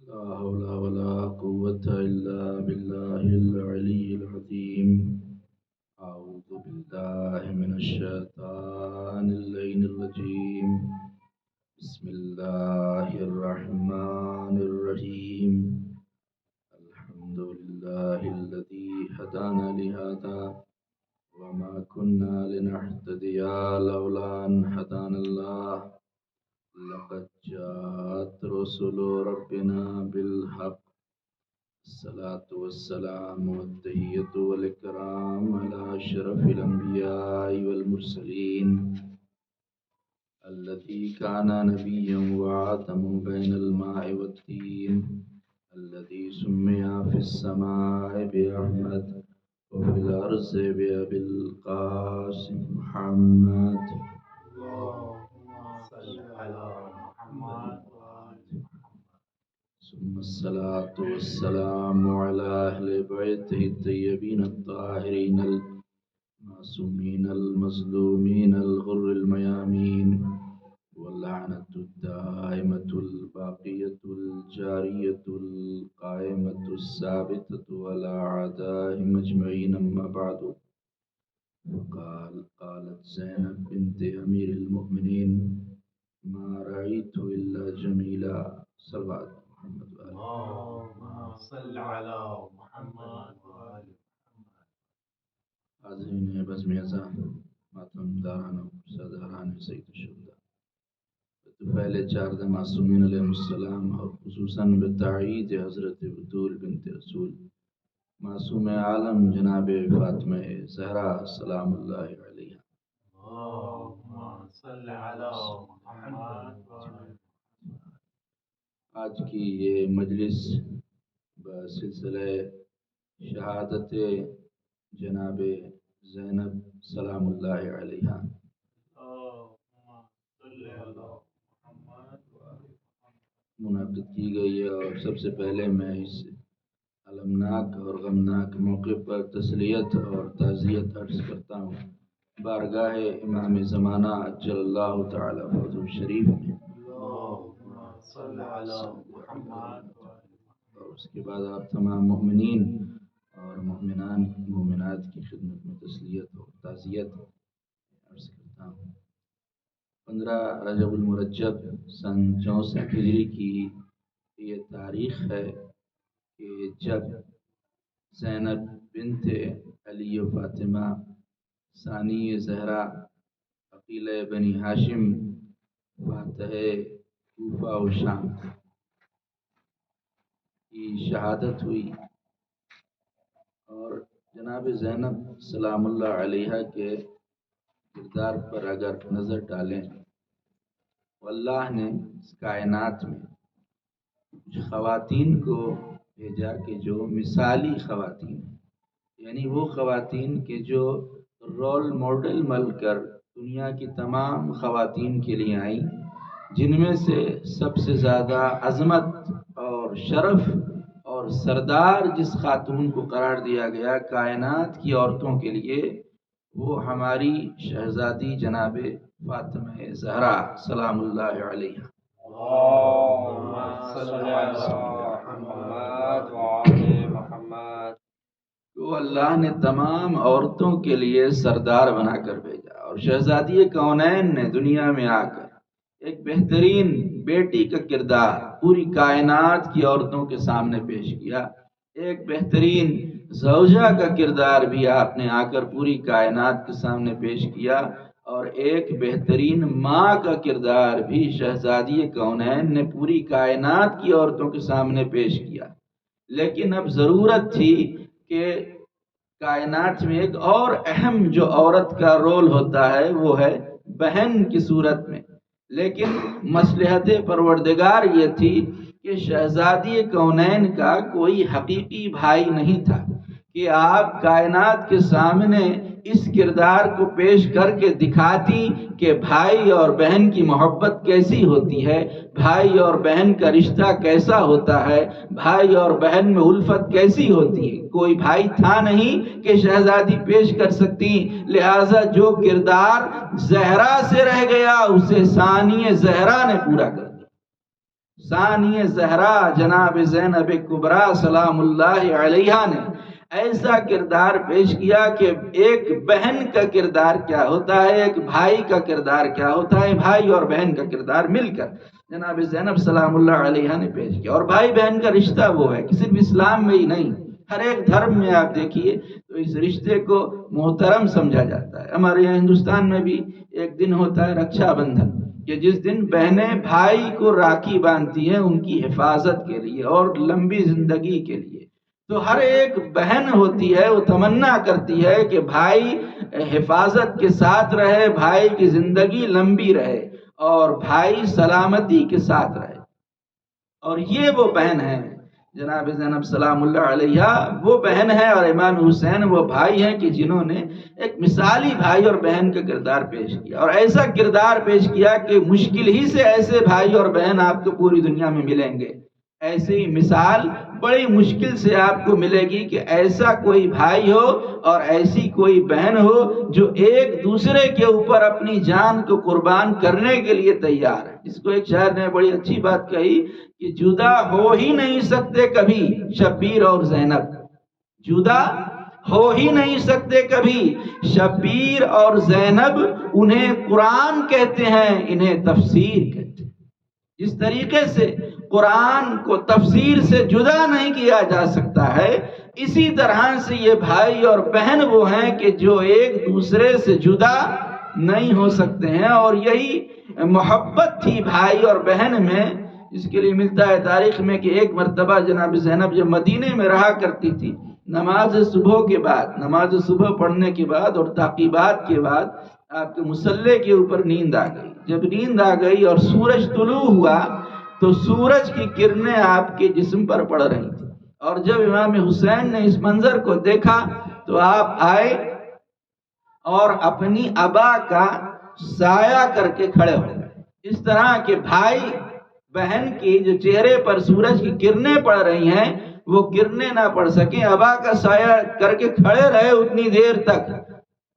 لا حول ولا قوة إلا بالله العلي العظيم. أعوذ بالله من الشيطان اللعين الرجيم. بسم الله الرحمن الرحيم. الحمد لله الذي هدانا لهذا وما كنا لنهتدي لولا أن هدانا الله. لقد جاءت رسل ربنا بالحق. الصلاة والسلام والتحية والإكرام على أشرف الأنبياء والمرسلين الذي كان نبيا وآدم بين الماء والطين، الذي سمي في السماء بأحمد وفي الأرض بأبي القاسم محمد. ثم الصلاة والسلام على أهل بيته الطيبين الطاهرين المعصومين المظلومين الغر الميامين، واللعنة الدائمة الباقية الجارية القائمة الثابتة على أعدائهم أجمعين. أما بعد، قالت زينب بنت أمير المؤمنين: ما رأيت إلا جميلا. صلوات محمد وآل اللهم صل على محمد وآل محمد. حاضرین بزم اعزام، ماتم داران و سرداران سید الشہداء، طفیل چارد معصومین علیہ السلام، اور خصوصاً بالتعیید حضرت بطول بنت رسول معصوم عالم جناب فاطمہ زہرا سلام اللہ علیہ. اللهم صل على محمد وآل محمد. آج کی یہ مجلس بسلسلہ شہادت جناب زینب سلام اللہ علیہ اللهم صل على محمد وآل محمد منعقد کی گئی ہے، اور سب سے پہلے میں اس المناک اور غمناک موقع پر تسلیت اور تعزیت عرض کرتا ہوں بارگاہ امام زمانہ اجل اللہ تعالی فرجہ شریف میں، اللهم صل على محمد وآل محمد. اور اس کے بعد آپ تمام مومنین اور مومنات کی خدمت میں تسلیت اور تعزیت عرض کرتا ہوں. 15 رجب المرجب سن 64 ہجری کی یہ تاریخ ہے کہ جب زینب بنت علی و فاطمہ ثانی زہرا عقیلہ بنی ہاشم فاتح کوفہ و شام کی شہادت ہوئی، اور جناب زینب سلام اللہ علیہ کے کردار پر اگر نظر ڈالیں، اللہ نے اس کائنات میں کچھ خواتین کو بھیجا کہ جو مثالی خواتین ہیں، یعنی وہ خواتین کہ جو رول ماڈل مل کر دنیا کی تمام خواتین کے لیے آئیں، جن میں سے سب سے زیادہ عظمت اور شرف اور سردار جس خاتون کو قرار دیا گیا کائنات کی عورتوں کے لیے، وہ ہماری شہزادی جناب فاطمہ زہرا سلام اللہ علیہ. اللهم صل على محمد وآل محمد. تو اللہ نے تمام عورتوں کے لیے سردار بنا کر بھیجا، اور شہزادی کونین نے دنیا میں آ کر ایک بہترین بیٹی کا کردار پوری کائنات کی عورتوں کے سامنے پیش کیا. ایک بہترین زوجہ کا کردار بھی آپ نے آ کر پوری کائنات کے سامنے پیش کیا، اور ایک بہترین ماں کا کردار بھی شہزادی کونین نے پوری کائنات کی عورتوں کے سامنے پیش کیا. لیکن اب ضرورت تھی کہ کائنات میں ایک اور اہم جو عورت کا رول ہوتا ہے وہ ہے بہن کی صورت میں. لیکن مصلحت پروردگار یہ تھی کہ شہزادی کونین کا کوئی حقیقی بھائی نہیں تھا کہ آپ کائنات کے سامنے اس کردار کو پیش کر کے دکھاتی کہ بھائی اور بہن کی محبت کیسی ہوتی ہے، بھائی اور بہن کا رشتہ کیسا ہوتا ہے، بھائی اور بہن میں الفت کیسی ہوتی ہے. کوئی بھائی تھا نہیں کہ شہزادی پیش کر سکتی، لہذا جو کردار زہرا سے رہ گیا اسے ثانی زہرا نے پورا کر دیا. ثانی زہرا جناب زینب کبریٰ سلام اللہ علیہا نے ایسا کردار پیش کیا کہ ایک بہن کا کردار کیا ہوتا ہے، ایک بھائی کا کردار کیا ہوتا ہے، بھائی اور بہن کا کردار مل کر جناب زینب سلام اللہ علیہا نے پیش کیا۔ اور بھائی بہن کا رشتہ وہ ہے کہ صرف اسلام میں ہی نہیں، ہر ایک دھرم میں آپ دیکھیے تو اس رشتے کو محترم سمجھا جاتا ہے۔ ہمارے یہاں ہندوستان میں بھی ایک دن ہوتا ہے رکشا بندھن، کہ جس دن بہنیں بھائی کو راکھی باندھتی ہیں ان کی حفاظت کے لیے اور لمبی زندگی کے لیے۔ تو ہر ایک بہن ہوتی ہے وہ تمنا کرتی ہے کہ بھائی حفاظت کے ساتھ رہے، بھائی کی زندگی لمبی رہے اور بھائی سلامتی کے ساتھ رہے۔ اور یہ وہ بہن ہے جناب زینب سلام اللہ علیہا، وہ بہن ہے، اور امام حسین وہ بھائی ہیں کہ جنہوں نے ایک مثالی بھائی اور بہن کا کردار پیش کیا، اور ایسا کردار پیش کیا کہ مشکل ہی سے ایسے بھائی اور بہن آپ کو پوری دنیا میں ملیں گے۔ ایسی مثال بڑی مشکل سے آپ کو ملے گی کہ ایسا کوئی بھائی ہو اور ایسی کوئی بہن ہو جو ایک دوسرے کے اوپر اپنی جان کو قربان کرنے کے لیے تیار ہے۔ اس کو ایک شاعر نے بڑی اچھی بات کہی کہ جدا ہو ہی نہیں سکتے کبھی شبیر اور زینب، جدا ہو ہی نہیں سکتے کبھی شبیر اور زینب، انہیں قرآن کہتے ہیں انہیں تفسیر کہتے ہیں۔ جس طریقے سے قرآن کو تفسیر سے جدا نہیں کیا جا سکتا ہے، اسی طرح سے یہ بھائی اور بہن وہ ہیں کہ جو ایک دوسرے سے جدا نہیں ہو سکتے ہیں۔ اور یہی محبت تھی بھائی اور بہن میں، اس کے لیے ملتا ہے تاریخ میں کہ ایک مرتبہ جناب زینب جب مدینے میں رہا کرتی تھی، نماز صبح کے بعد، نماز صبح پڑھنے کے بعد اور تعقیبات کے بعد آپ کے مصلے کے اوپر نیند آ گئی۔ جب نیند آ گئی اور سورج طلوع ہوا تو سورج کی کرنیں آپ کے جسم پر پڑ رہی تھیں، اور جب امام حسین نے اس منظر کو دیکھا تو آپ آئے اور اپنی ابا کا سایہ کر کے کھڑے ہو گئے۔ اس طرح کے بھائی بہن کی جو چہرے پر سورج کی کرنیں پڑ رہی ہیں وہ کرنیں نہ پڑ سکیں، ابا کا سایہ کر کے کھڑے رہے اتنی دیر تک۔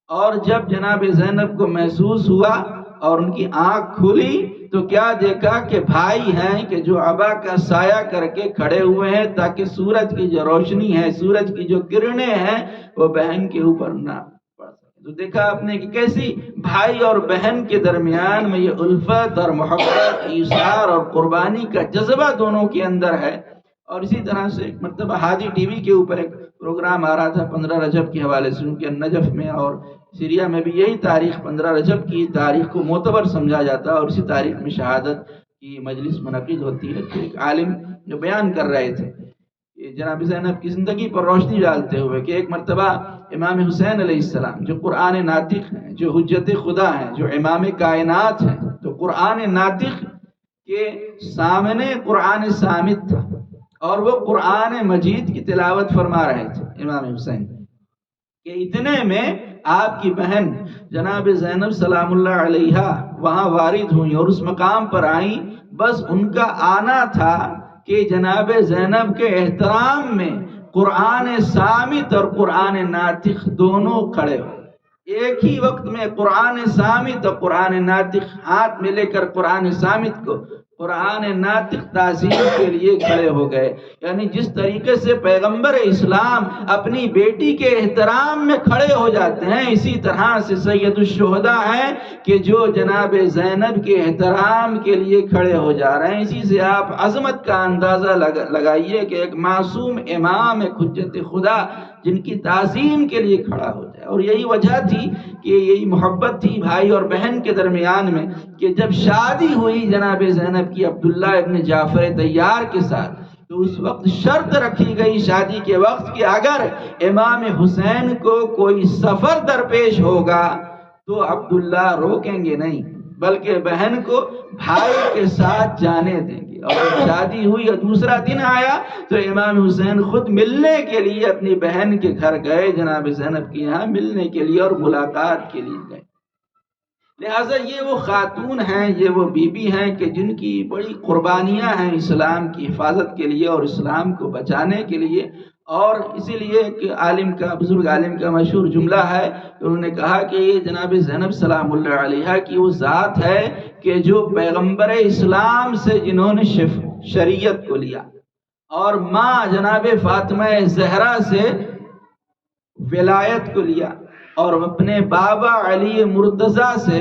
اور جب جناب زینب کو محسوس ہوا اور ان کی آنکھ کھلی تو کیا دیکھا کہ بھائی ہیں کہ جو ابا کا سایہ کر کے کھڑے ہوئے ہیں تاکہ سورج کی جو روشنی ہے، سورج کی جو کرنیں ہیں وہ بہن کے اوپر نہ پڑ سکے۔ تو دیکھا آپ نے کہ کیسی بھائی اور بہن کے درمیان میں یہ الفت اور محبت، ایثار اور قربانی کا جذبہ دونوں کے اندر ہے۔ اور اسی طرح سے ایک مرتبہ ہادی ٹی وی کے اوپر ایک پروگرام آ رہا تھا 15 رجب کے حوالے سے، ان کے نجف میں اور سیریا میں بھی یہی تاریخ 15 رجب کی تاریخ کو معتبر سمجھا جاتا ہے، اور اسی تاریخ میں شہادت کی مجلس منعقد ہوتی ہے۔ تو ایک عالم جو بیان کر رہے تھے کہ جناب زینب کی زندگی پر روشنی ڈالتے ہوئے کہ ایک مرتبہ امام حسین علیہ السلام جو قرآن ناطق ہیں، جو حجت خدا ہیں، جو امام کائنات ہیں، تو قرآن ناطق کے سامنے قرآن صامت تھا اور وہ قرآن مجید کی تلاوت فرما رہے تھے امام حسین، کہ اتنے میں آپ کی بہن جناب زینب سلام اللہ علیہا وہاں وارد ہوئیں اور اس مقام پر آئیں۔ بس ان کا آنا تھا کہ جناب زینب کے احترام میں قرآن صامت اور قرآن ناطق دونوں کھڑے ہو۔ ایک ہی وقت میں قرآن صامت اور قرآن ناطق ہاتھ میں لے کر قرآن صامت کو قرآن ناطق تعظیم کے لیے کھڑے ہو گئے۔ یعنی جس طریقے سے پیغمبر اسلام اپنی بیٹی کے احترام میں کھڑے ہو جاتے ہیں، اسی طرح سے سید الشہداء ہیں کہ جو جناب زینب کے احترام کے لیے کھڑے ہو جا رہے ہیں۔ اسی سے آپ عظمت کا اندازہ لگائیے کہ ایک معصوم امام، ایک حجت خدا جن کی تعظیم کے لیے کھڑا ہو جائے۔ اور یہی وجہ تھی کہ یہی محبت تھی بھائی اور بہن کے درمیان میں کہ جب شادی ہوئی جناب زینب کی عبداللہ ابن جعفر طیار کے ساتھ، تو اس وقت شرط رکھی گئی شادی کے وقت کہ اگر امام حسین کو کوئی سفر درپیش ہوگا تو عبداللہ روکیں گے نہیں، بلکہ بہن کو بھائی کے ساتھ جانے دیں گے۔ اور جب شادی ہوئی اور دوسرا دن آیا تو امام حسین خود ملنے کے لیے اپنی بہن کے گھر گئے، جناب زینب کے یہاں ملنے کے لیے اور ملاقات کے لیے گئے۔ لہٰذا یہ وہ خاتون ہیں، یہ وہ بیوی ہیں کہ جن کی بڑی قربانیاں ہیں اسلام کی حفاظت کے لیے اور اسلام کو بچانے کے لیے۔ اور اسی لیے کہ عالم کا، بزرگ عالم کا مشہور جملہ ہے، انہوں نے کہا کہ یہ جناب زینب سلام اللہ علیہا کی وہ ذات ہے کہ جو پیغمبر اسلام سے جنہوں نے شریعت کو لیا، اور ماں جناب فاطمہ زہرا سے ولایت کو لیا، اور اپنے بابا علی مرتضیٰ سے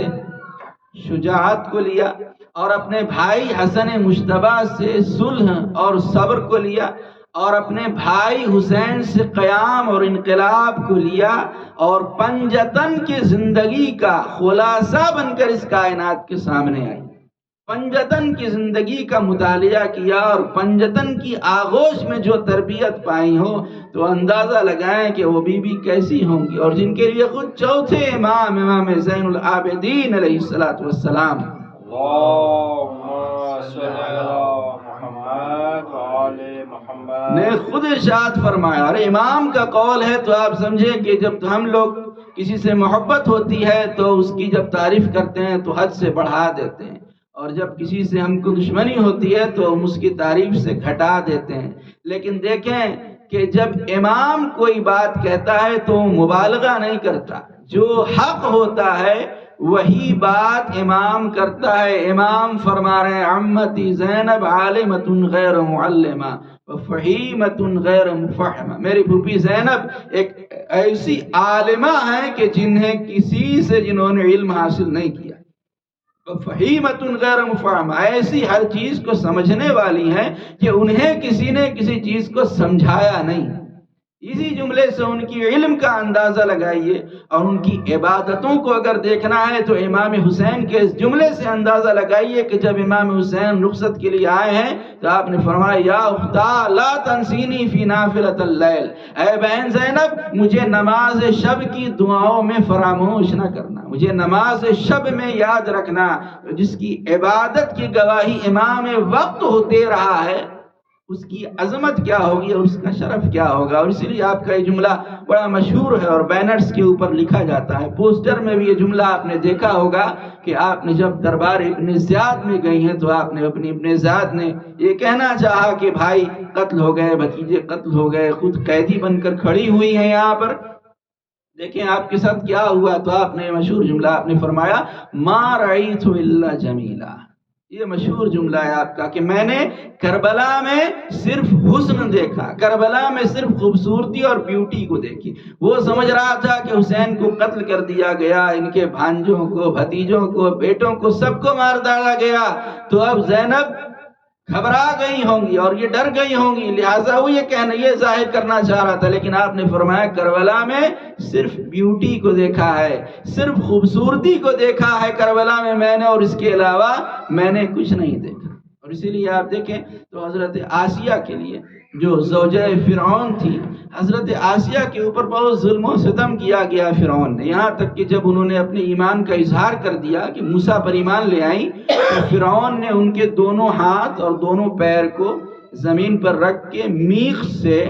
شجاعت کو لیا، اور اپنے بھائی حسن مجتبی سے صلح اور صبر کو لیا، اور اپنے بھائی حسین سے قیام اور انقلاب کو لیا، اور پنجتن کی زندگی کا خلاصہ بن کر اس کائنات کے سامنے آئی۔ پنجتن کی زندگی کا مطالعہ کیا اور پنجتن کی آغوش میں جو تربیت پائی ہو تو اندازہ لگائیں کہ وہ بی بی کیسی ہوں گی، اور جن کے لیے خود چوتھے امام زین العابدین علیہ السلام نے خود ارشاد فرمایا۔ اور امام کا قول ہے تو آپ سمجھیں کہ جب ہم لوگ کسی سے محبت ہوتی ہے تو اس کی جب تعریف کرتے ہیں تو حد سے بڑھا دیتے ہیں، اور جب کسی سے ہم کو دشمنی ہوتی ہے تو ہم اس کی تعریف سے گھٹا دیتے ہیں۔ لیکن دیکھیں کہ جب امام کوئی بات کہتا ہے تو مبالغہ نہیں کرتا، جو حق ہوتا ہے وہی بات امام کرتا ہے۔ امام فرما رہے ہیں عمتی زینب عالمۃ غیر معلمہ وفہیمۃ غیر مفہمہ، میری پھوپھی زینب ایک ایسی عالمہ ہیں کہ جنہوں نے علم حاصل نہیں کیا، فہیمۃ غیر مفہمہ، ایسی ہر چیز کو سمجھنے والی ہیں کہ انہیں کسی نے کسی چیز کو سمجھایا نہیں۔ اسی جملے سے ان کی علم کا اندازہ لگائیے، اور ان کی عبادتوں کو اگر دیکھنا ہے تو امام حسین کے اس جملے سے اندازہ لگائیے کہ جب امام حسین رخصت کے لیے آئے ہیں تو آپ نے فرمایا یا اختا لا تنسینی فی نافلۃ اللیل، اے بہن زینب مجھے نماز شب کی دعاؤں میں فراموش نہ کرنا، مجھے نماز شب میں یاد رکھنا، جس کی عبادت کی گواہی امام وقت دے رہا ہے اس کی عظمت کیا ہوگی اور اس کا شرف کیا ہوگا۔ اور اسی لیے آپ کا یہ جملہ بڑا مشہور ہے اور بینرز کے اوپر لکھا جاتا ہے، پوسٹر میں بھی یہ جملہ آپ نے دیکھا ہوگا کہ آپ نے جب دربار ابن زیاد میں گئی ہیں تو آپ نے اپنی ابن زیاد نے یہ کہنا چاہا کہ بھائی قتل ہو گئے، بھتیجے قتل ہو گئے، خود قیدی بن کر کھڑی ہوئی ہیں یہاں پر، دیکھیں آپ کے ساتھ کیا ہوا، تو آپ نے مشہور جملہ آپ نے فرمایا ما رأیت الا جمیلا، یہ مشہور جملہ ہے آپ کا کہ میں نے کربلا میں صرف حسن دیکھا، کربلا میں صرف خوبصورتی اور بیوٹی کو دیکھی۔ وہ سمجھ رہا تھا کہ حسین کو قتل کر دیا گیا، ان کے بھانجوں کو، بھتیجوں کو، بیٹوں کو، سب کو مار ڈالا گیا، تو اب زینب گھبرا گئی ہوں گی اور یہ ڈر گئی ہوں گی، لہٰذا وہ یہ ظاہر کرنا چاہ رہا تھا، لیکن آپ نے فرمایا کربلا میں صرف بیوٹی کو دیکھا ہے، صرف خوبصورتی کو دیکھا ہے کربلا میں نے، اور اس کے علاوہ میں نے کچھ نہیں دیکھا۔ اور اسی لیے آپ دیکھیں تو حضرت آسیہ کے لیے جو زوجہ فرعون تھی، حضرت آسیہ کے اوپر بہت ظلم و ستم کیا گیا فرعون نے، یہاں تک کہ جب انہوں نے اپنے ایمان کا اظہار کر دیا کہ موسیٰ پر ایمان لے آئیں تو فرعون نے ان کے دونوں ہاتھ اور دونوں پیر کو زمین پر رکھ کے میخ سے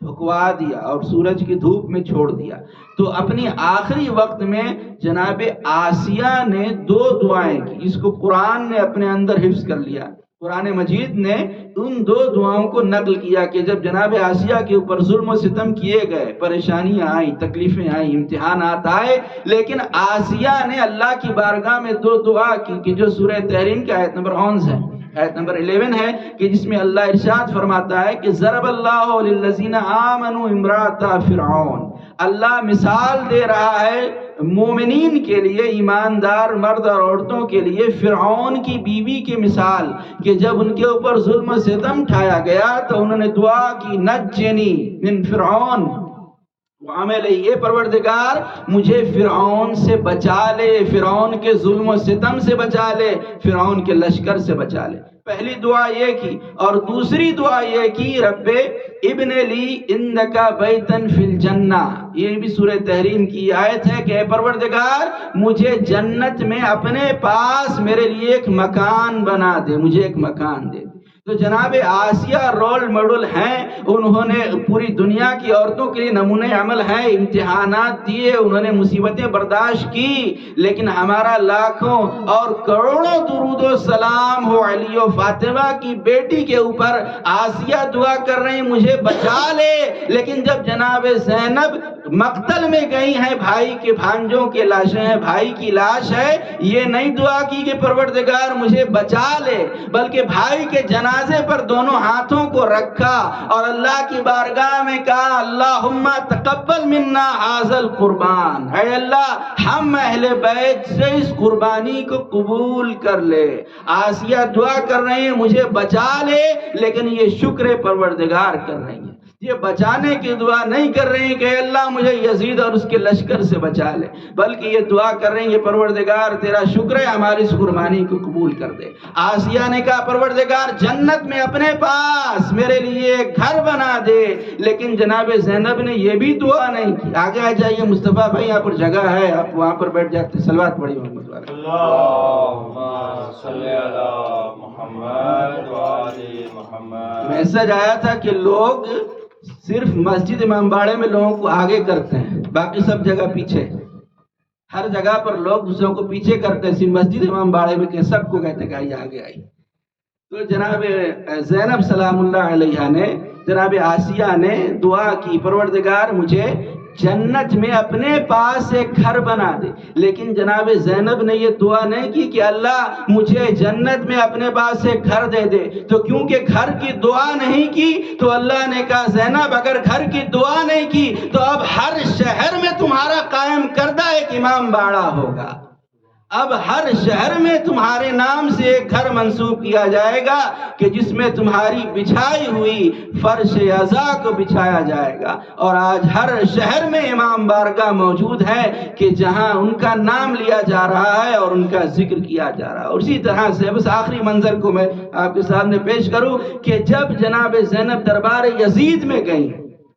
پھکوا دیا اور سورج کی دھوپ میں چھوڑ دیا۔ تو اپنی آخری وقت میں جناب آسیہ نے 2 دعائیں کی، اس کو قرآن نے اپنے اندر حفظ کر لیا، قرآن مجید نے ان 2 دعاؤں کو نقل کیا کہ جب جناب آسیہ کے اوپر ظلم و ستم کیے گئے، پریشانیاں آئیں، تکلیفیں آئیں، امتحانات آئے، لیکن آسیہ نے اللہ کی بارگاہ میں 2 دعا کی کہ جو سورہ تحریم کی آیت نمبر 11 ہے، آیت نمبر 11 ہے کہ جس میں اللہ ارشاد فرماتا ہے کہ ضرب اللہ للذین آمنوا امرأۃ فرعون، اللہ مثال دے رہا ہے مومنین کے لیے، ایماندار مرد اور عورتوں کے لیے فرعون کی بیوی کی مثال، کہ جب ان کے اوپر ظلم و ستم ٹھایا گیا تو انہوں نے دعا کی نجنی من فرعون وعملہ، یہ پروردگار مجھے فرعون سے بچا لے، فرعون کے ظلم و ستم سے بچا لے، فرعون کے لشکر سے بچا لے۔ پہلی دعا یہ کی، اور دوسری دعا یہ کی رب ابن لی عندک بیتن فی الجنہ، یہ بھی سورہ تحریم کی آیت ہے کہ اے پروردگار مجھے جنت میں اپنے پاس میرے لیے ایک مکان بنا دے، مجھے ایک مکان دے۔ تو جناب آسیہ رول ماڈل ہیں، انہوں نے پوری دنیا کی عورتوں کے لیے نمونہ عمل ہیں، امتحانات دیے، انہوں نے مصیبتیں برداشت کی، لیکن ہمارا لاکھوں اور کروڑوں درود و سلام ہو علی و فاطمہ کی بیٹی کے اوپر۔ آسیہ دعا کر رہی مجھے بچا لے، لیکن جب جناب زینب مقتل میں گئی ہیں، بھائی کے بھانجوں کے لاشیں ہیں، بھائی کی لاش ہے، یہ نہیں دعا کی کہ پروردگار مجھے بچا لے، بلکہ بھائی کے جنازے پر دونوں ہاتھوں کو رکھا اور اللہ کی بارگاہ میں کہا اللہم تقبل منا ھذا القربان، اے اللہ ہم اہل بیت سے اس قربانی کو قبول کر لے۔ آسیہ دعا کر رہے ہیں مجھے بچا لے، لیکن یہ شکر پروردگار کر رہی ہیں، یہ بچانے کی دعا نہیں کر رہے ہیں کہ اللہ مجھے یزید اور اس کے لشکر سے بچا لے، بلکہ یہ دعا کر رہے ہیں کہ پروردگار تیرا شکر ہے ہماری اس قربانی کو قبول کر دے۔ آسیہ نے کہا پروردگار جنت میں اپنے پاس میرے لیے ایک گھر بنا دے، لیکن جناب زینب نے یہ بھی دعا نہیں کی۔ آگے آ جائیے مصطفیٰ بھائی، یہاں پر جگہ ہے، آپ وہاں پر بیٹھ جاتے، صلوات پڑھی محمد والے۔ اللہم صلی علی محمد وعلی محمد۔ میسج آیا تھا کہ لوگ صرف مسجد امام باڑے میں لوگوں کو آگے کرتے ہیں، باقی سب جگہ پیچھے، ہر جگہ پر لوگ دوسروں کو پیچھے کرتے ہیں، صرف مسجد امام باڑے میں کہ سب کو کہتے ہیں کہ آئیے آگے آئیے۔ تو جناب زینب سلام اللہ علیہ نے، جناب آسیہ نے دعا کی پروردگار مجھے جنت میں اپنے پاس ایک گھر بنا دے، لیکن جناب زینب نے یہ دعا نہیں کی کہ اللہ مجھے جنت میں اپنے پاس ایک گھر دے دے، تو کیونکہ گھر کی دعا نہیں کی تو اللہ نے کہا زینب اگر گھر کی دعا نہیں کی تو اب ہر شہر میں تمہارا قائم کردہ ایک امام باڑہ ہوگا، اب ہر شہر میں تمہارے نام سے ایک گھر منسوب کیا جائے گا کہ جس میں تمہاری بچھائی ہوئی فرش عزا کو بچھایا جائے گا، اور آج ہر شہر میں امام بارگاہ موجود ہے کہ جہاں ان کا نام لیا جا رہا ہے اور ان کا ذکر کیا جا رہا ہے۔ اور اسی طرح سے بس آخری منظر کو میں آپ کے سامنے پیش کروں کہ جب جناب زینب دربار یزید میں گئیں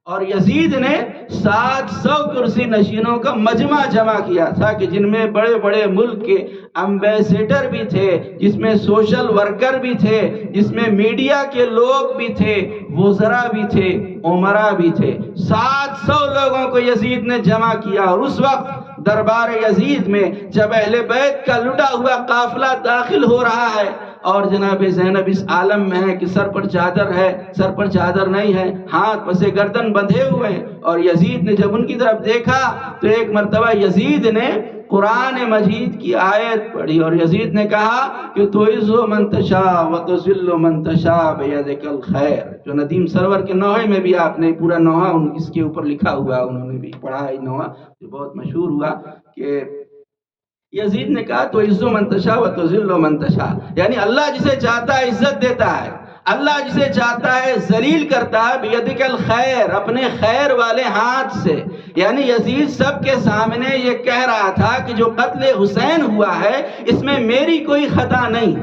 اور یزید نے 700 کرسی نشینوں کا مجمع جمع کیا تھا کہ جن میں بڑے بڑے ملک کے امبیسیڈر بھی تھے، جس میں سوشل ورکر بھی تھے، جس میں میڈیا کے لوگ بھی تھے، وزراء بھی تھے، امراء بھی تھے، 700 لوگوں کو یزید نے جمع کیا۔ اور اس وقت دربار یزید میں جب اہل بیت کا لٹا ہوا قافلہ داخل ہو رہا ہے اور جناب زینب اس عالم میں ہے کہ سر پر چادر ہے، سر پر چادر نہیں ہے، ہاتھ پسے گردن بندھے ہوئے ہیں، اور یزید نے جب ان کی طرف دیکھا تو ایک مرتبہ یزید نے قرآن مجید کی آیت پڑھی اور یزید نے کہا کہ تعز من تشاء وتذل من تشاء بیدک الخیر، جو ندیم سرور کے نوحے میں بھی آپ نے پورا نوحہ اس کے اوپر لکھا ہوا، انہوں نے بھی پڑھا ہے نوحہ جو بہت مشہور ہوا کہ یزید نے کہا تو عز من تشاء و تذل من تشاء، یعنی اللہ جسے چاہتا ہے عزت دیتا ہے، اللہ جسے چاہتا ہے ذلیل کرتا ہے، بیدک الخیر، اپنے خیر والے ہاتھ سے۔ یعنی یزید سب کے سامنے یہ کہہ رہا تھا کہ جو قتل حسین ہوا ہے اس میں میری کوئی خطا نہیں،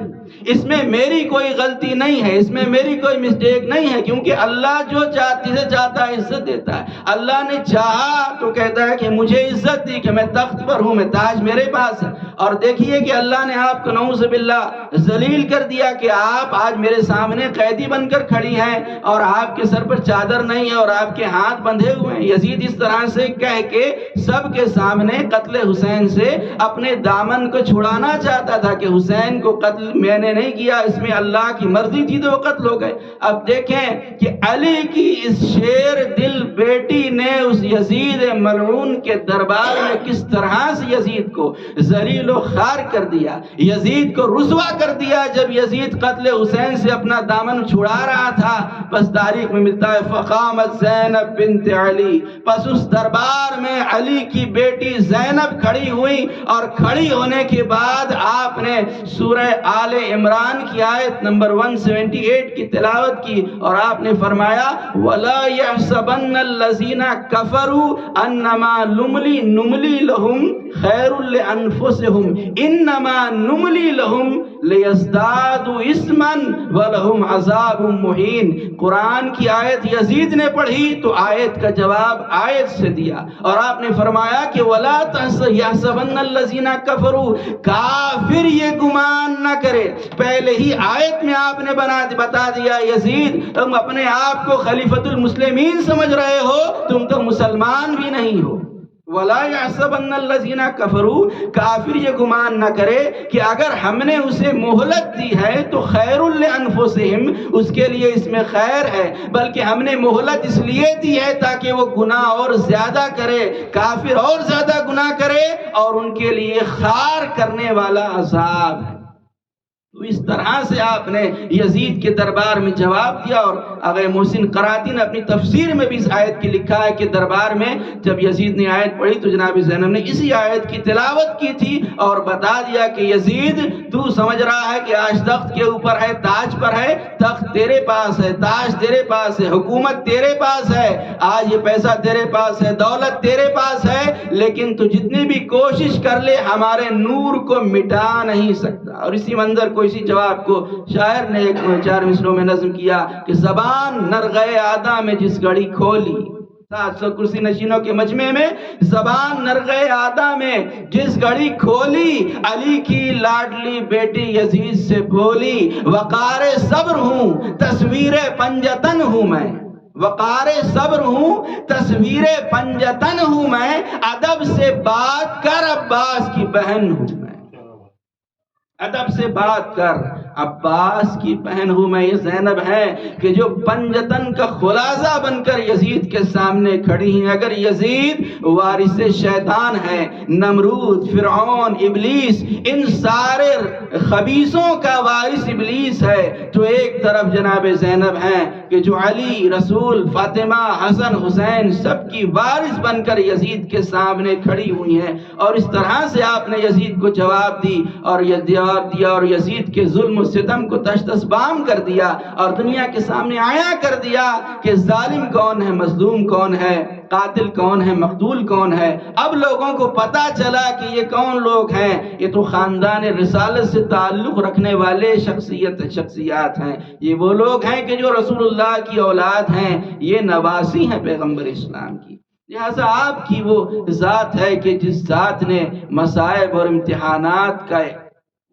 اس میں میری کوئی غلطی نہیں ہے، اس میں میری کوئی مسٹیک نہیں ہے، کیونکہ اللہ جو جسے چاہتا ہے عزت دیتا ہے۔ اللہ نے چاہا تو کہتا ہے کہ مجھے عزت دی کہ میں تخت پر ہوں، میں تاج میرے پاس ہے، اور دیکھیے کہ اللہ نے آپ کو نعوذ باللہ ذلیل کر دیا کہ آپ آج میرے سامنے قیدی بن کر کھڑی ہیں اور آپ کے سر پر چادر نہیں ہے اور آپ کے ہاتھ بندھے ہوئے ہیں۔ یزید اس طرح سے کہہ کے سب کے سامنے قتل حسین سے اپنے دامن کو چھڑانا چاہتا تھا کہ حسین کو قتل میں نے نہیں کیا، اس میں اللہ کی مرضی تھی تو وہ قتل ہو گئے۔ اب دیکھیں کہ علی کی اس شیر دل بیٹی نے اس یزید ملعون کے دربار میں کس طرح سے یزید کو ذلیل و خوار کر دیا، یزید کو رسوا کر دیا۔ جب یزید قتل حسین سے اپنا دامن چھڑا رہا تھا، بس تاریخ میں ملتا ہے فقامت زینب بنت علی، پس اس دربار میں علی کی بیٹی زینب کھڑی ہوئی، اور کھڑی ہونے کے بعد آپ نے سورہ آل عمران کی آیت نمبر 178 کی تلاوت کی، اور آپ نے فرمایا وَلَا يَحْسَبَنَّ الَّذِينَ كَفَرُوا أَنَّمَا نُمْلِي لَهُمْ خَيْرٌ لِأَنفُسِهُمْ إِنَّمَا نُمْلِي لَهُمْ لِيَزْدَادُوا إِثْمًا وَلَهُمْ عَذَابٌ مُّهِينٌ۔ قرآن کی آیت یزید نے پڑھی تو آیت کا جواب آیت سے دیا، اور آپ نے فرمایا کہ وَلَا يَحْسَبَنَّ الَّذِينَ كَفَرُوا، کافر یہ گمان نہ کرے۔ پہلے ہی آیت میں آپ نے بتا دیا یزید تم اپنے آپ کو خلیفۃ المسلمین سمجھ رہے ہو، تم تو مسلمان بھی نہیں ہو۔ وَلَا يَحْسَبَنَّ الَّذِينَ كَفَرُوا، کافر یہ گمان نہ کرے کہ اگر ہم نے اسے مہلت دی ہے تو خیر لِأَنفُسِهِمْ، اس کے لیے اس میں خیر ہے، بلکہ ہم نے مہلت اس لیے دی ہے تاکہ وہ گناہ اور زیادہ کرے، کافر اور زیادہ گناہ کرے، اور ان کے لیے خار کرنے والا عذاب ہے۔ تو اس طرح سے آپ نے یزید کے دربار میں جواب دیا، اور آغا محسن قراتی نے اپنی تفسیر میں بھی اس آیت کی لکھا ہے کہ دربار میں جب یزید نے آیت پڑھی تو جناب زینب نے اسی آیت کی تلاوت کی تھی اور بتا دیا کہ یزید تو سمجھ رہا ہے کہ آج تخت کے اوپر ہے، تاج پر ہے، تخت تیرے پاس ہے، تاج تیرے پاس ہے، حکومت تیرے پاس ہے، آج یہ پیسہ تیرے پاس ہے، دولت تیرے پاس ہے، لیکن تو جتنی بھی کوشش کر لے ہمارے نور کو مٹا نہیں سکتا۔ اور اسی منظر کو، اسی جواب کو شاعر نے ایک 4 مصروں میں نظم کیا کہ زبان نرغے آدھا میں جس گھڑی کھولی، 700 کرسی نشینوں کے مجمع میں، زبان نرغے آدھا میں جس گھڑی کھولی، علی کی لاڈلی بیٹی یزید سے بولی، وقار صبر ہوں تصویر پنجتن ہوں میں، وقار صبر ہوں تصویر پنجتن ہوں میں، ادب سے بات کر عباس کی بہن ہوں میں، ادب سے بات کر عباس کی بہن ہوں میں۔ یہ زینب ہے کہ جو پنجتن کا خلاصہ بن کر یزید کے سامنے کھڑی ہیں۔ اگر یزید وارث شیطان ہے، نمرود، فرعون، ابلیس، ان سارے خبیثوں کا وارث ابلیس ہے، تو ایک طرف جناب زینب ہیں کہ جو علی، رسول، فاطمہ، حسن، حسین سب کی وارث بن کر یزید کے سامنے کھڑی ہوئی ہیں۔ اور اس طرح سے آپ نے یزید کو جواب دی اور یزید کے ظلم و ستم کو تشتس بام کر دیا اور دنیا کے سامنے آیا کر دیا کہ ظالم کون ہے، مظلوم کون ہے، قاتل کون ہے، مقتول کون ہے۔ اب لوگوں کو پتا چلا کہ یہ کون لوگ ہیں، یہ تو خاندان رسالت سے تعلق رکھنے والے شخصیات ہیں، یہ وہ لوگ ہیں کہ جو رسول اللہ کی اولاد ہیں، یہ نواسی ہیں پیغمبر اسلام کی۔ لہذا آپ کی وہ ذات ہے کہ جس ذات نے مصائب اور امتحانات کا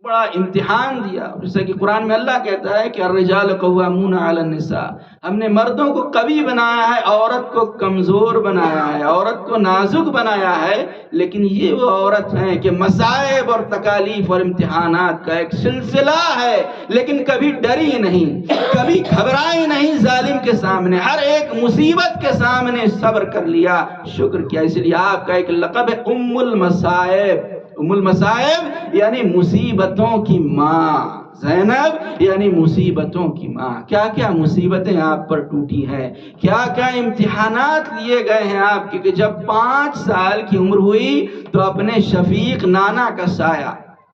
بڑا امتحان دیا، جیسے کہ قرآن میں اللہ کہتا ہے کہ الرجال قوامون علی النساء، ہم نے مردوں کو قوی بنایا ہے، عورت کو کمزور بنایا ہے، عورت کو نازک بنایا ہے، لیکن یہ وہ عورت ہیں کہ مصائب اور تکالیف اور امتحانات کا ایک سلسلہ ہے، لیکن کبھی ڈری نہیں، کبھی گھبرائی نہیں ظالم کے سامنے، ہر ایک مصیبت کے سامنے صبر کر لیا، شکر کیا۔ اس لیے آپ کا ایک لقب ہے ام المصائب۔ ام المصائب یعنی مصیبتوں کی ماں، زینب یعنی مصیبتوں کی ماں۔ کیا کیا مصیبتیں آپ پر ٹوٹی ہیں، کیا کیا امتحانات لیے گئے ہیں آپ کے، کہ جب 5 سال کی عمر ہوئی تو اپنے شفیق نانا کا سایہ،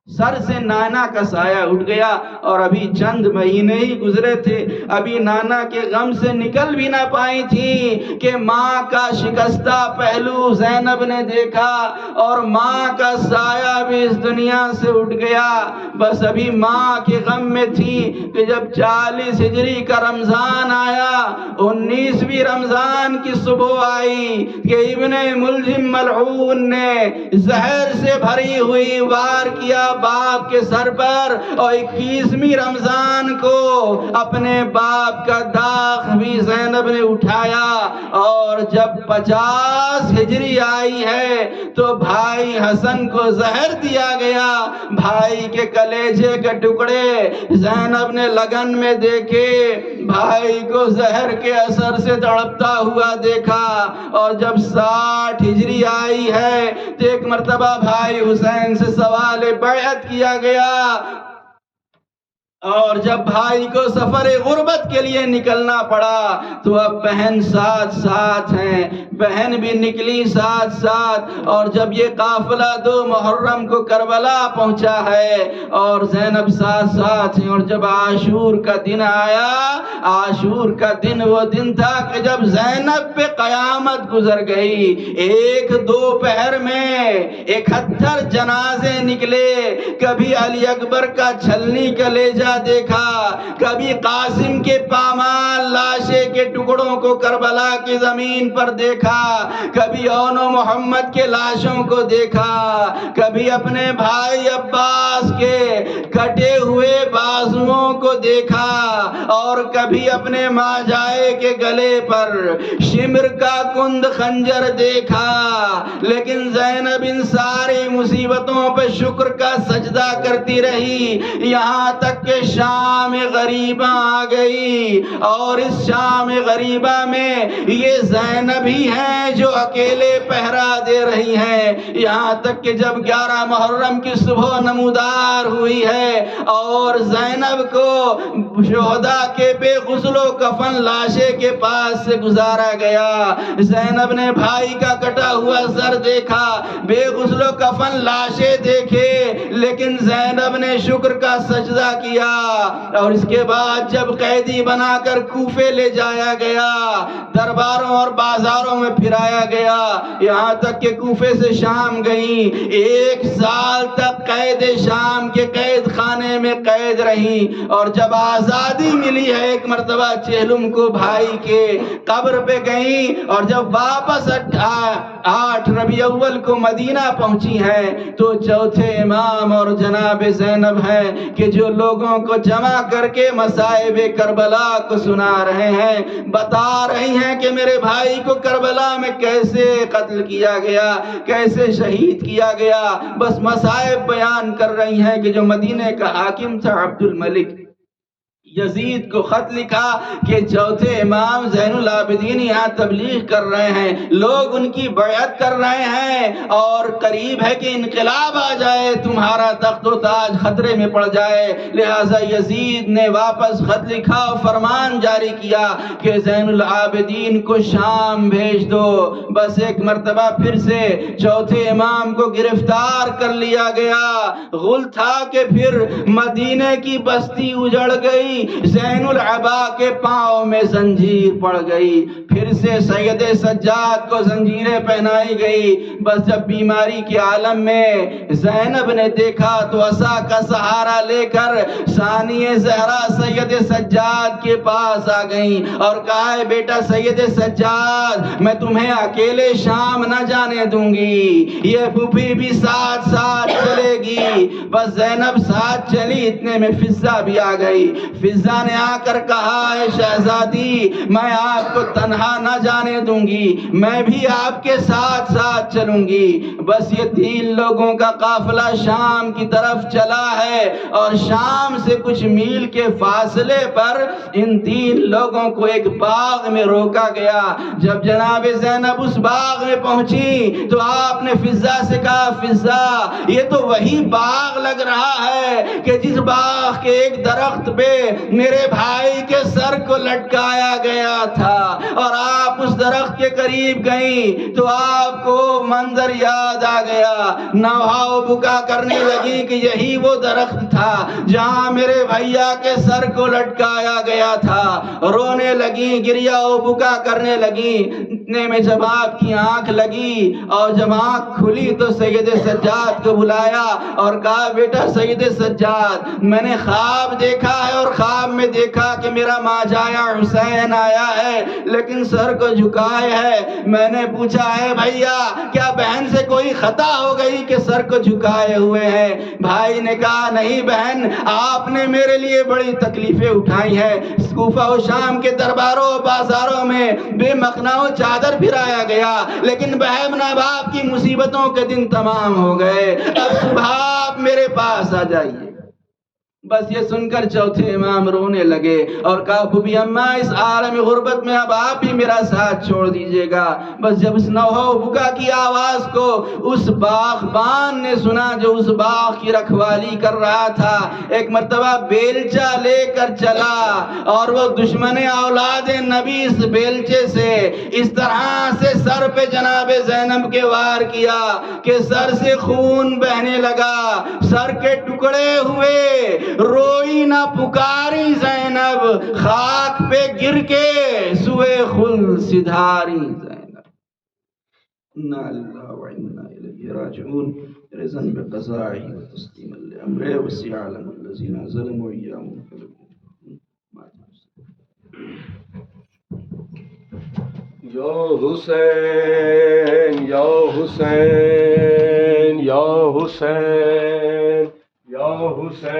سر سے نانا کا سایہ اٹھ گیا، اور ابھی چند مہینے ہی گزرے تھے، ابھی نانا کے غم سے نکل بھی نہ پائی تھی کہ ماں کا شکستہ پہلو زینب نے دیکھا، اور ماں کا سایہ بھی اس دنیا سے اٹھ گیا۔ بس ابھی ماں کے غم میں تھی کہ جب 40 ہجری کا رمضان آیا، 19ویں رمضان کی صبح آئی کہ ابن ملجم ملعون نے زہر سے بھری ہوئی وار کیا باپ کے سر پر، اور 21ویں رمضان کو اپنے باپ کا داغ بھی زینب نے اٹھایا، اور جب 50 ہجری آئی ہے تو بھائی حسن کو زہر دیا گیا، بھائی کے کلیجے کے ٹکڑے زینب نے لگن میں دیکھے، بھائی کو زہر کے اثر سے تڑپتا ہوا دیکھا، اور جب 60 ہجری آئی ہے تو ایک مرتبہ بھائی حسین سے سوال بیعت کیا گیا، اور جب بھائی کو سفر غربت کے لیے نکلنا پڑا تو اب بہن ساتھ ساتھ ہیں، بہن بھی نکلی ساتھ ساتھ، اور جب یہ قافلہ 2 محرم کو کربلا پہنچا ہے اور زینب ساتھ ساتھ ہیں، اور جب عاشور کا دن آیا، عاشور کا دن وہ دن تھا کہ جب زینب پہ قیامت گزر گئی، 1-2 پہر میں 71 جنازے نکلے، کبھی علی اکبر کا چھلنی کلیجہ دیکھا، کبھی قاسم کے پامال لاشے کے ٹکڑے ٹکڑوں کو کربلا کی زمین پر دیکھا، کبھی اون و محمد کے لاشوں کو دیکھا، کبھی اپنے بھائی عباس کے کٹے ہوئے بازوؤں کو دیکھا، اور کبھی اپنے ماں جائے کے گلے پر شمر کا کند خنجر دیکھا۔ لیکن زینب ان ساری مصیبتوں پہ شکر کا سجدہ کرتی رہی، یہاں تک کہ شام غریبہ آ گئی، اور اس شام غریبہ میں یہ زینب ہی ہیں جو اکیلے پہرا دے رہی ہیں، یہاں تک کہ جب 11 محرم کی صبح نمودار ہوئی ہے اور زینب کو شہداء کے بے غسل و کفن لاشے کے پاس سے گزارا گیا، زینب نے بھائی کا کٹا ہوا سر دیکھا، بے غسل و کفن لاشیں دیکھے، لیکن زینب نے شکر کا سجدہ کیا۔ اور اس کے بعد جب قیدی بنا کر کوفے لے جایا گیا، درباروں اور بازاروں میں پھرایا گیا، یہاں تک کہ کوفے سے شام گئیں، 1 سال تک قید شام کے قید خانے میں قید رہی، اور جب آزادی ملی ہے ایک مرتبہ چہلم کو بھائی کے قبر پہ گئیں، اور جب واپس 8 ربیع اول کو مدینہ پہنچی ہیں تو چوتھے امام اور جناب زینب ہیں کہ جو لوگوں کو جمع کر کے مصائب کربلا کو سنا رہے ہیں، بتا رہی ہیں کہ میرے بھائی کو کربلا میں کیسے قتل کیا گیا، کیسے شہید کیا گیا، بس مصائب بیان کر رہی ہیں کہ جو مدینہ کا حاکم تھا عبد الملک یزید کو خط لکھا کہ چوتھے امام زین العابدین یہاں تبلیغ کر رہے ہیں، لوگ ان کی بیعت کر رہے ہیں، اور قریب ہے کہ انقلاب آ جائے، تمہارا تخت و تاج خطرے میں پڑ جائے۔ لہٰذا یزید نے واپس خط لکھا اور فرمان جاری کیا کہ زین العابدین کو شام بھیج دو۔ بس ایک مرتبہ پھر سے چوتھے امام کو گرفتار کر لیا گیا۔ غل تھا کہ پھر مدینے کی بستی اجڑ گئی، زین العبا کے پاؤں میں زنجیر پڑ گئی، پھر سے سید سجاد کو زنجیریں پہنائی گئی۔ بس جب بیماری کے عالم میں زینب نے دیکھا تو عصا کا سہارا لے کر ثانی زہرا سید سجاد کے پاس آ گئیں اور کہا ہے بیٹا سید سجاد، میں تمہیں اکیلے شام نہ جانے دوں گی، یہ پھوپھی بھی ساتھ ساتھ چلے گی۔ بس زینب ساتھ چلی، اتنے میں فضہ بھی آ گئی۔ فضہ نے آ کر کہا ہے شہزادی، میں آپ کو تنہا نہ جانے دوں گی، میں بھی آپ کے ساتھ ساتھ چلوں گی۔ بس یہ 3 لوگوں کا قافلہ شام کی طرف چلا ہے، اور شام سے کچھ میل کے فاصلے پر ان 3 لوگوں کو ایک باغ میں روکا گیا۔ جب جناب زینب اس باغ میں پہنچی تو آپ نے فضہ سے کہا فضہ، یہ تو وہی باغ لگ رہا ہے کہ جس باغ کے ایک درخت پہ میرے بھائی کے سر کو لٹکایا گیا تھا، اور آپ اس درخت کے قریب گئیں تو آپ کو منظر یاد آ گیا، نوحہ و بکا کرنے لگی کہ یہی وہ درخت تھا جہاں میرے بھیا کے سر کو لٹکایا گیا تھا، رونے لگیں، گریہ و بکا کرنے لگیں۔ اتنے میں جب آپ کی آنکھ لگی اور جب آنکھ کھلی تو سید سجاد کو بلایا اور کہا بیٹا سید سجاد، میں نے خواب دیکھا ہے اور خواب میں دیکھا کہ میرا ماجایا حسین آیا ہے لیکن سر کو جھکائے ہے۔ میں نے پوچھا ہے بھیا کیا بہن سے کوئی خطا ہو گئی کہ سر کو جھکائے ہوئے ہیں؟ بھائی نے کہا نہیں بہن، آپ نے میرے لیے بڑی تکلیفیں اٹھائی ہیں، کوفہ و شام کے درباروں و بازاروں میں بے مخنا و چادر پھرایا گیا، لیکن بہن باپ کی مصیبتوں کے دن تمام ہو گئے، اب صبح آپ میرے پاس آ جائیے۔ بس یہ سن کر چوتھے امام رونے لگے اور کہا پھوپھی اماں اس عالم غربت میں اب آپ بھی میرا ساتھ چھوڑ دیجئے گا۔ بس جب اس نوحہ و بکا کی آواز کو اس باغبان نے سنا جو اس باغ کی رکھوالی کر رہا تھا، ایک مرتبہ بیلچہ لے کر چلا اور وہ دشمن اولاد نبی اس بیلچے سے اس طرح سے سر پہ جناب زینب کے وار کیا کہ سر سے خون بہنے لگا، سر کے ٹکڑے ہوئے، روئی نہ پکاری زینب، خاک پہ گر کے سوئے خل سدھاری زینب۔ انا للہ و انا الیہ راجعون۔ رضا بقضائہ و تسلیما لامرہ وسع لنا الذین ظلموا ایاہم یا حسین یا حسین یا حسین یا حسین